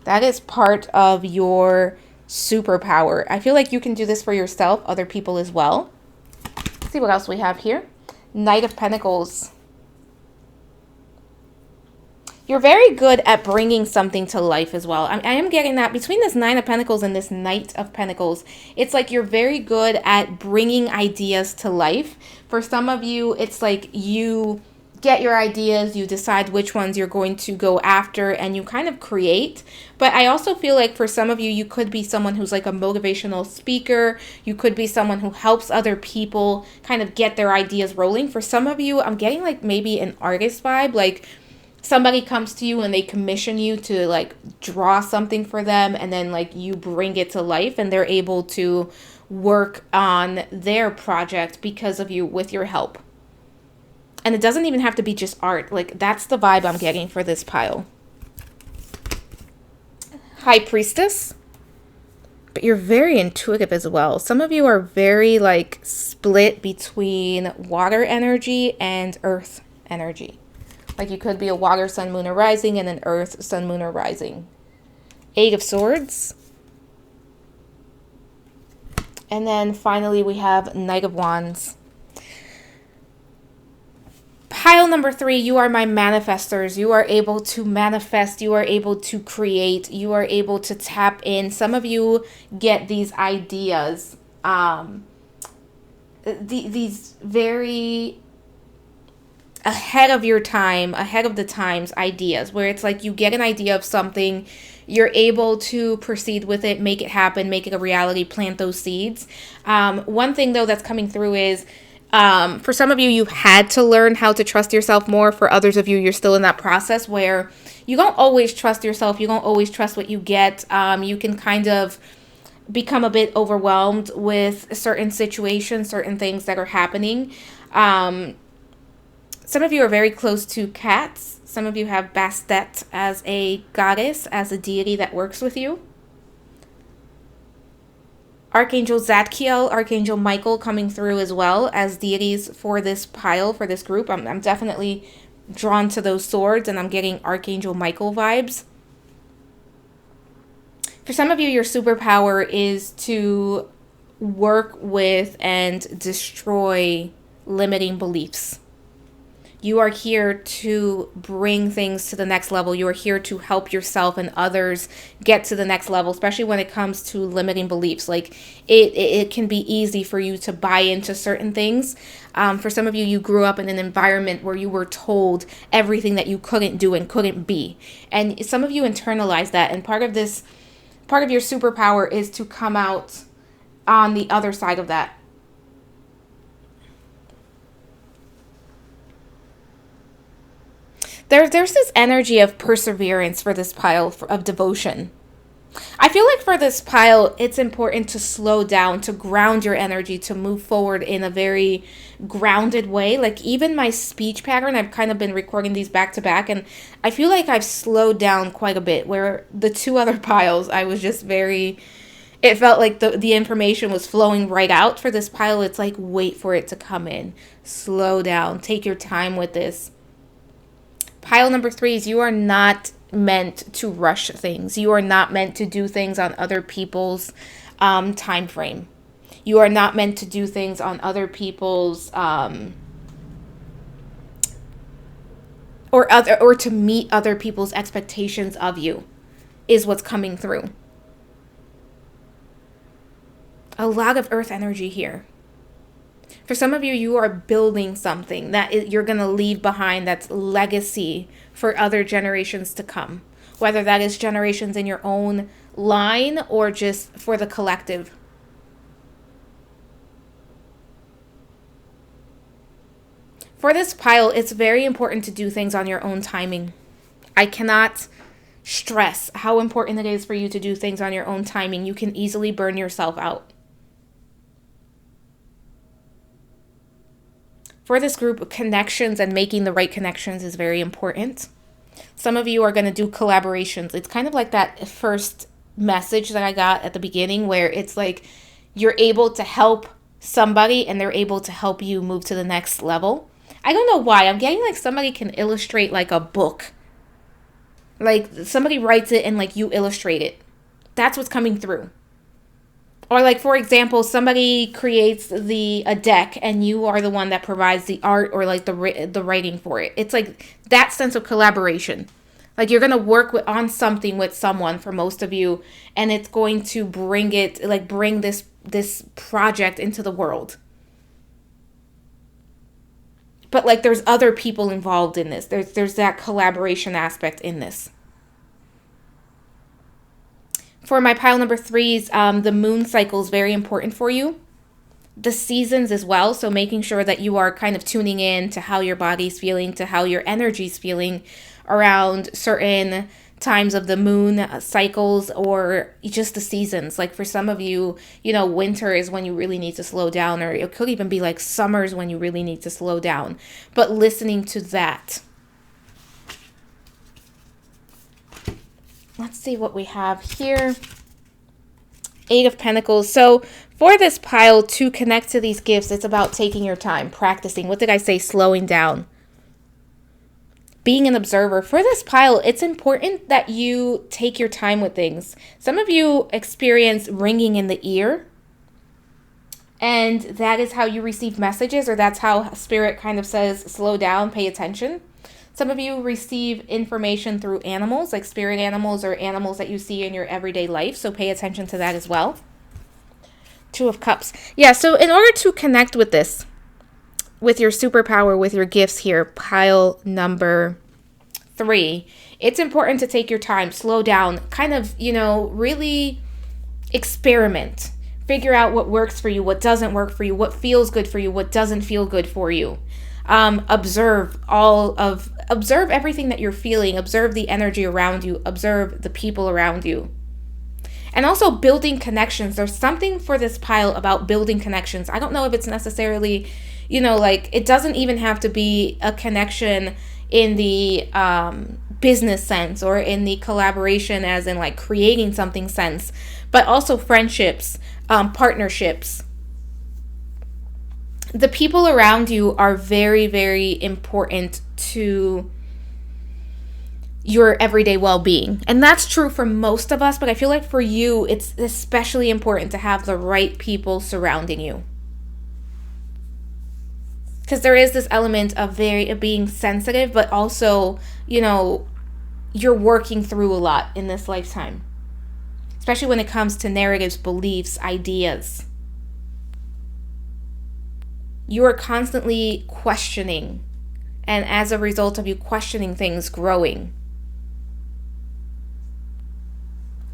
S1: That is part of your superpower. I feel like you can do this for yourself, other people as well. Let's see what else we have here. Knight of Pentacles. You're very good at bringing something to life as well. I am getting that between this Nine of Pentacles and this Knight of Pentacles. It's like you're very good at bringing ideas to life. For some of you, it's like you get your ideas, you decide which ones you're going to go after, and you kind of create. But I also feel like for some of you, you could be someone who's like a motivational speaker. You could be someone who helps other people kind of get their ideas rolling. For some of you, I'm getting like maybe an artist vibe, like somebody comes to you and they commission you to like draw something for them, and then like you bring it to life and they're able to work on their project because of you with your help. And it doesn't even have to be just art. Like that's the vibe I'm getting for this pile. High Priestess. But you're very intuitive as well. Some of you are very like split between water energy and earth energy. Like you could be a water, sun, moon, or rising, and an earth, sun, moon, or rising. Eight of Swords. And then finally we have Knight of Wands. Pile number 3, you are my manifestors. You are able to manifest. You are able to create. You are able to tap in. Some of you get these ideas. These very ahead of your time, ahead of the times ideas, where it's like you get an idea of something, you're able to proceed with it, make it happen, make it a reality, plant those seeds. One thing though that's coming through is for some of you, you've had to learn how to trust yourself more. For others of you, you're still in that process where you don't always trust yourself. You don't always trust what you get. You can kind of become a bit overwhelmed with certain situations, certain things that are happening. Some of you are very close to cats. Some of you have Bastet as a goddess, as a deity that works with you. Archangel Zadkiel, Archangel Michael coming through as well as deities for this pile, for this group. I'm definitely drawn to those swords, and I'm getting Archangel Michael vibes. For some of you, your superpower is to work with and destroy limiting beliefs. You are here to bring things to the next level. You are here to help yourself and others get to the next level, especially when it comes to limiting beliefs. Like it can be easy for you to buy into certain things. For some of you, you grew up in an environment where you were told everything that you couldn't do and couldn't be. And some of you internalize that. And part of your superpower is to come out on the other side of that. There's this energy of perseverance for this pile of devotion. I feel like for this pile, it's important to slow down, to ground your energy, to move forward in a very grounded way. Like even my speech pattern, I've kind of been recording these back to back, and I feel like I've slowed down quite a bit, where the two other piles, I was just it felt like the information was flowing right out. For this pile, it's like, wait for it to come in. Slow down. Take your time with this. Pile number 3 is you are not meant to rush things. You are not meant to do things on other people's time frame. You are not meant to do things on other people's or to meet other people's expectations of you is what's coming through. A lot of earth energy here. For some of you, you are building something that you're going to leave behind that's legacy for other generations to come. Whether that is generations in your own line or just for the collective. For this pile, it's very important to do things on your own timing. I cannot stress, how important it is for you to do things on your own timing. You can easily burn yourself out. For this group, connections and making the right connections is very important. Some of you are going to do collaborations. It's kind of like that first message that I got at the beginning, where it's like you're able to help somebody and they're able to help you move to the next level. I don't know why. I'm getting like somebody can illustrate like a book. Like somebody writes it and like you illustrate it. That's what's coming through. Or like, for example, somebody creates a deck and you are the one that provides the art or like the writing for it. It's like that sense of collaboration. Like you're going to work on something with someone, for most of you, and it's going to bring this project into the world. But like there's other people involved in this. There's that collaboration aspect in this. For my pile number 3s, the moon cycle is very important for you. The seasons as well. So making sure that you are kind of tuning in to how your body's feeling, to how your energy's feeling around certain times of the moon cycles, or just the seasons. Like for some of you, winter is when you really need to slow down, or it could even be like summers when you really need to slow down. But listening to that. Let's see what we have here. 8 of Pentacles. So for this pile, to connect to these gifts, it's about taking your time, practicing. What did I say? Slowing down. Being an observer. For this pile, it's important that you take your time with things. Some of you experience ringing in the ear, and that is how you receive messages, or that's how Spirit kind of says, slow down, pay attention. Some of you receive information through animals, like spirit animals or animals that you see in your everyday life. So pay attention to that as well. 2 of Cups. Yeah, so in order to connect with this, with your superpower, with your gifts here, pile number 3, it's important to take your time, slow down, kind of, really experiment. Figure out what works for you, what doesn't work for you, what feels good for you, what doesn't feel good for you. Observe everything that you're feeling, observe the energy around you, observe the people around you. And also building connections. There's something for this pile about building connections. I don't know if it's necessarily, it doesn't even have to be a connection in the business sense or in the collaboration as in like creating something sense, but also friendships, partnerships. The people around you are very, very important to your everyday well-being. And that's true for most of us, but I feel like for you, it's especially important to have the right people surrounding you. Because there is this element of being sensitive, but also, you're working through a lot in this lifetime. Especially when it comes to narratives, beliefs, ideas. You are constantly questioning, and as a result of you questioning things, growing.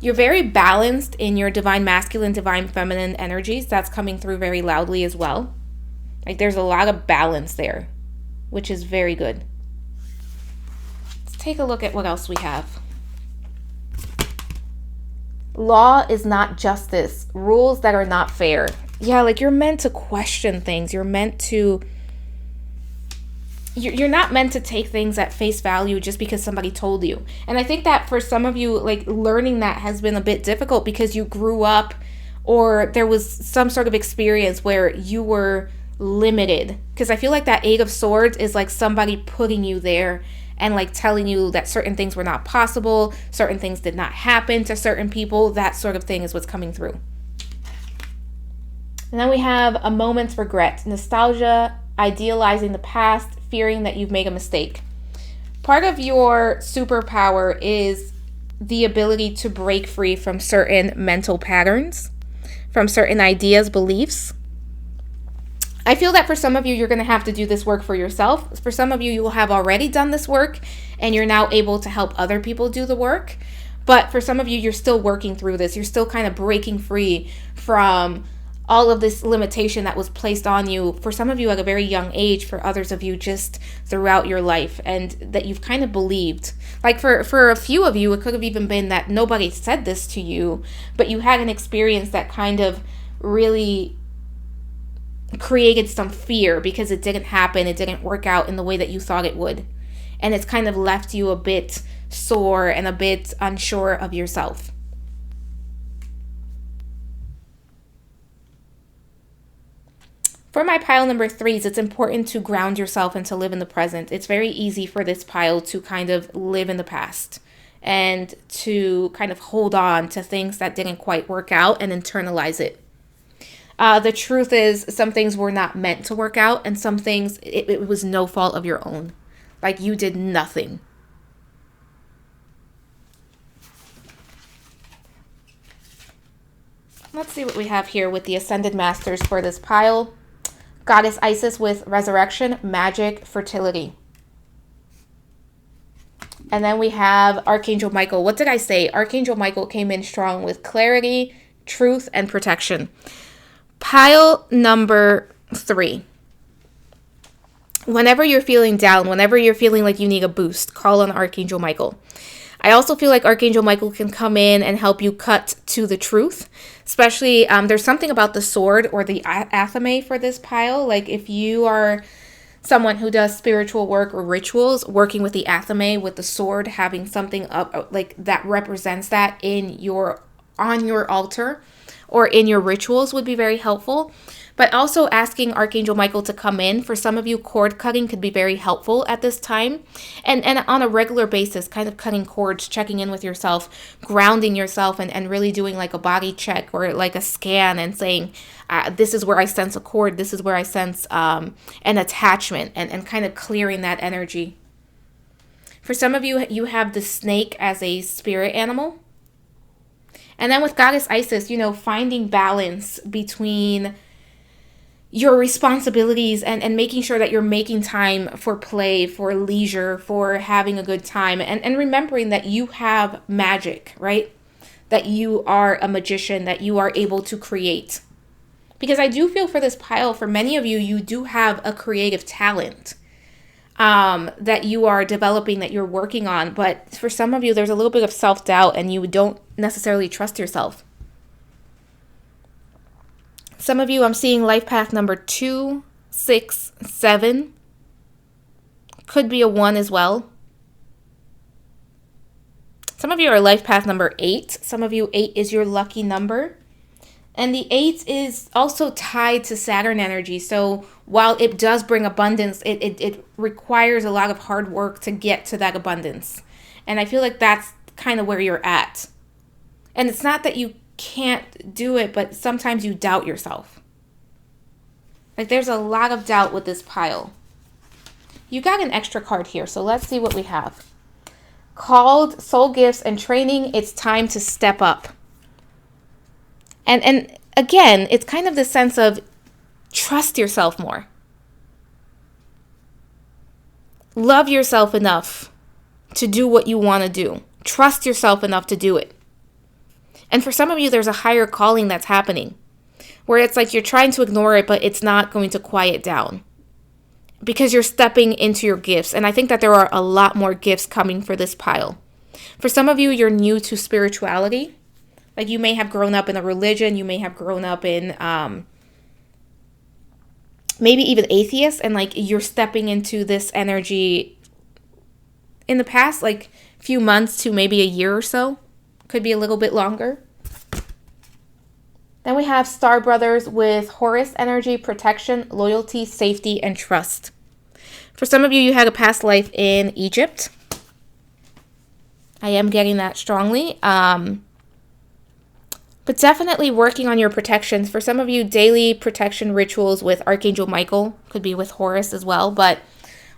S1: You're very balanced in your divine masculine, divine feminine energies. That's coming through very loudly as well. Like there's a lot of balance there, which is very good. Let's take a look at what else we have. Law is not justice. Rules that are not fair. Yeah, like you're meant to question things. You're not meant to take things at face value just because somebody told you. And I think that for some of you, like learning that has been a bit difficult because you grew up or there was some sort of experience where you were limited. Because I feel like that 8 of Swords is like somebody putting you there and like telling you that certain things were not possible, certain things did not happen to certain people. That sort of thing is what's coming through. And then we have a moment's regret, nostalgia, idealizing the past, fearing that you've made a mistake. Part of your superpower is the ability to break free from certain mental patterns, from certain ideas, beliefs. I feel that for some of you, you're going to have to do this work for yourself. For some of you, you will have already done this work and you're now able to help other people do the work. But for some of you, you're still working through this. You're still kind of breaking free from all of this limitation that was placed on you, for some of you at a very young age, for others of you just throughout your life, and that you've kind of believed. Like for a few of you, it could have even been that nobody said this to you, but you had an experience that kind of really created some fear because it didn't happen, it didn't work out in the way that you thought it would. And it's kind of left you a bit sore and a bit unsure of yourself. For my pile number 3s, it's important to ground yourself and to live in the present. It's very easy for this pile to kind of live in the past and to kind of hold on to things that didn't quite work out and internalize it. The truth is, some things were not meant to work out, and some things, it was no fault of your own. Like, you did nothing. Let's see what we have here with the Ascended Masters for this pile. Goddess Isis with resurrection, magic, fertility. And then we have Archangel Michael. What did I say? Archangel Michael came in strong with clarity, truth, and protection. Pile number 3. Whenever you're feeling down, whenever you're feeling like you need a boost, call on Archangel Michael. I also feel like Archangel Michael can come in and help you cut to the truth. Especially, there's something about the sword or the athame for this pile. Like, if you are someone who does spiritual work or rituals, working with the athame, with the sword, having something up like that represents that on your altar or in your rituals would be very helpful. But also asking Archangel Michael to come in. For some of you, cord cutting could be very helpful at this time. And on a regular basis, kind of cutting cords, checking in with yourself, grounding yourself, and really doing like a body check or like a scan and saying, this is where I sense a cord, this is where I sense an attachment, and kind of clearing that energy. For some of you, you have the snake as a spirit animal. And then with Goddess Isis, finding balance between your responsibilities and making sure that you're making time for play, for leisure, for having a good time, and remembering that you have magic, right? That you are a magician, that you are able to create. Because I do feel for this pile, for many of you, you do have a creative talent that you are developing, that you're working on. But for some of you, there's a little bit of self-doubt and you don't necessarily trust yourself. Some of you, I'm seeing life path number 2, 6, 7. Could be a 1 as well. Some of you are life path number 8. Some of you, 8 is your lucky number. And the 8 is also tied to Saturn energy. So while it does bring abundance, it requires a lot of hard work to get to that abundance. And I feel like that's kind of where you're at. And it's not that you can't do it, but sometimes you doubt yourself. Like, there's a lot of doubt with this pile. You got an extra card here, so let's see what we have. Called Soul Gifts and Training, it's time to step up. And again, it's kind of the sense of trust yourself more. Love yourself enough to do what you want to do. Trust yourself enough to do it. And for some of you, there's a higher calling that's happening where it's like you're trying to ignore it, but it's not going to quiet down because you're stepping into your gifts. And I think that there are a lot more gifts coming for this pile. For some of you, you're new to spirituality. Like, you may have grown up in a religion. You may have grown up in maybe even atheist. And like, you're stepping into this energy in the past, like few months to maybe a year or so. Could be a little bit longer. Then we have Star Brothers with Horus energy, protection, loyalty, safety, and trust. For some of you, you had a past life in Egypt. I am getting that strongly. But definitely working on your protections. For some of you, daily protection rituals with Archangel Michael. Could be with Horus as well. But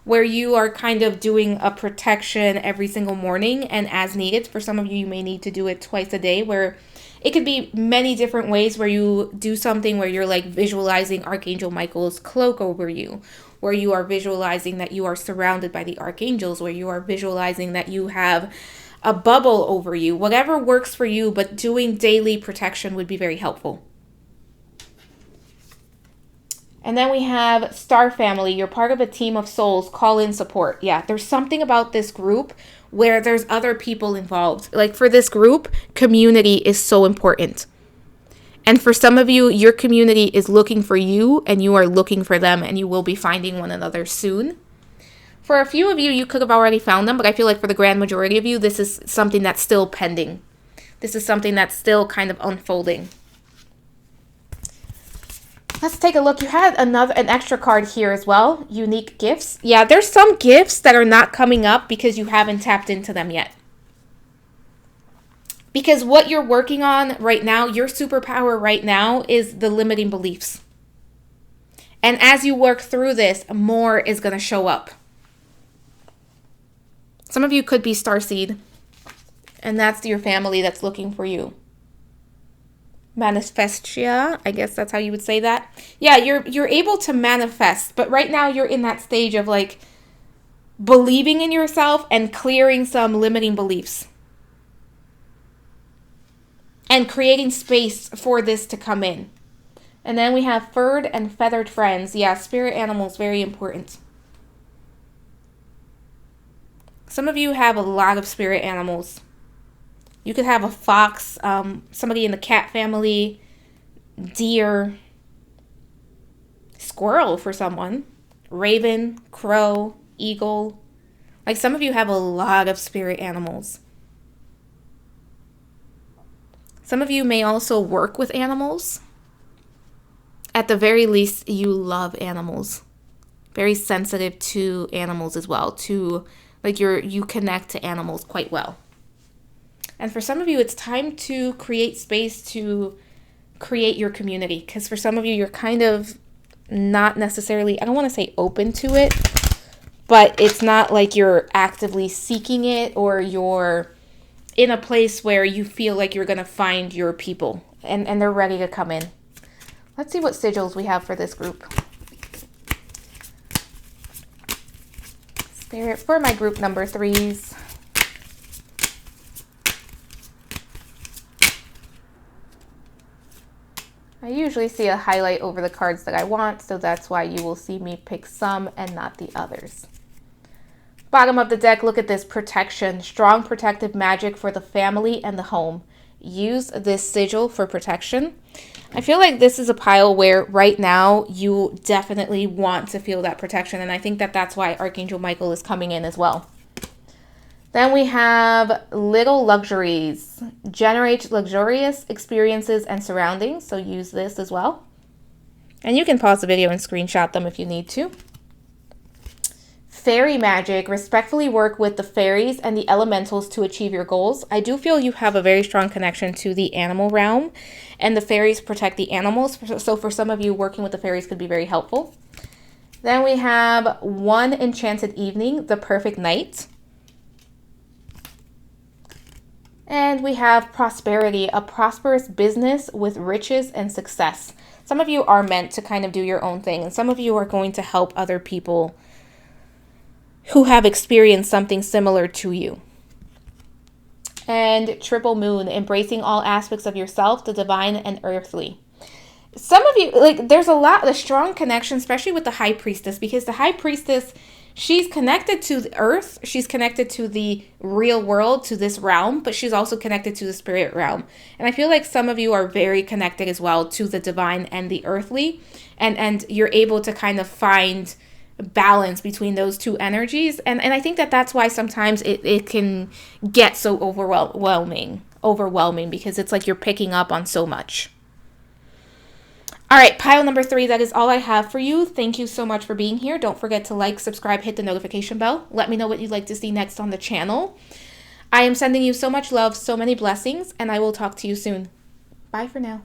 S1: where you are kind of doing a protection every single morning and as needed. For some of you, you may need to do it twice a day, where it could be many different ways where you do something where you're like visualizing Archangel Michael's cloak over you, where you are visualizing that you are surrounded by the archangels, where you are visualizing that you have a bubble over you. Whatever works for you, but doing daily protection would be very helpful. And then we have Star Family. You're part of a team of souls. Call in support. Yeah, there's something about this group where there's other people involved. Like for this group, community is so important. And for some of you, your community is looking for you and you are looking for them, and you will be finding one another soon. For a few of you, you could have already found them, but I feel like for the grand majority of you, this is something that's still pending. This is something that's still kind of unfolding. Let's take a look. You had an extra card here as well. Unique gifts. Yeah, there's some gifts that are not coming up because you haven't tapped into them yet. Because what you're working on right now, your superpower right now, is the limiting beliefs. And as you work through this, more is going to show up. Some of you could be starseed, and that's your family that's looking for you. Manifestia, I guess that's how you would say that. Yeah, you're able to manifest, but right now you're in that stage of like believing in yourself and clearing some limiting beliefs. And creating space for this to come in. And then we have furred and feathered friends. Yeah, spirit animals, very important. Some of you have a lot of spirit animals. You could have a fox, somebody in the cat family, deer, squirrel for someone, raven, crow, eagle. Like some of you have a lot of spirit animals. Some of you may also work with animals. At the very least, you love animals. Very sensitive to animals as well. You connect to animals quite well. And for some of you, it's time to create space to create your community. Because for some of you, you're kind of not necessarily, I don't want to say open to it, but it's not like you're actively seeking it or you're in a place where you feel like you're going to find your people and they're ready to come in. Let's see what sigils we have for this group. Spirit for my group number 3s. I usually see a highlight over the cards that I want, so that's why you will see me pick some and not the others. Bottom of the deck, look at this. Protection. Strong protective magic for the family and the home. Use this sigil for protection. I feel like this is a pile where right now you definitely want to feel that protection, and I think that that's why Archangel Michael is coming in as well. Then we have little luxuries. Generate luxurious experiences and surroundings. So use this as well. And you can pause the video and screenshot them if you need to. Fairy magic. Respectfully work with the fairies and the elementals to achieve your goals. I do feel you have a very strong connection to the animal realm, and the fairies protect the animals. So for some of you, working with the fairies could be very helpful. Then we have one enchanted evening, the perfect night. And we have prosperity, a prosperous business with riches and success. Some of you are meant to kind of do your own thing, and some of you are going to help other people who have experienced something similar to you. And triple moon, embracing all aspects of yourself, the divine and earthly. Some of you, there's a strong connection, especially with the high priestess, because the high priestess, she's connected to the earth, she's connected to the real world, to this realm, but she's also connected to the spirit realm. And I feel like some of you are very connected as well to the divine and the earthly, and you're able to kind of find balance between those two energies. And I think that that's why sometimes it can get so overwhelming, because it's like you're picking up on so much. All right, pile number 3, that is all I have for you. Thank you so much for being here. Don't forget to like, subscribe, hit the notification bell. Let me know what you'd like to see next on the channel. I am sending you so much love, so many blessings, and I will talk to you soon. Bye for now.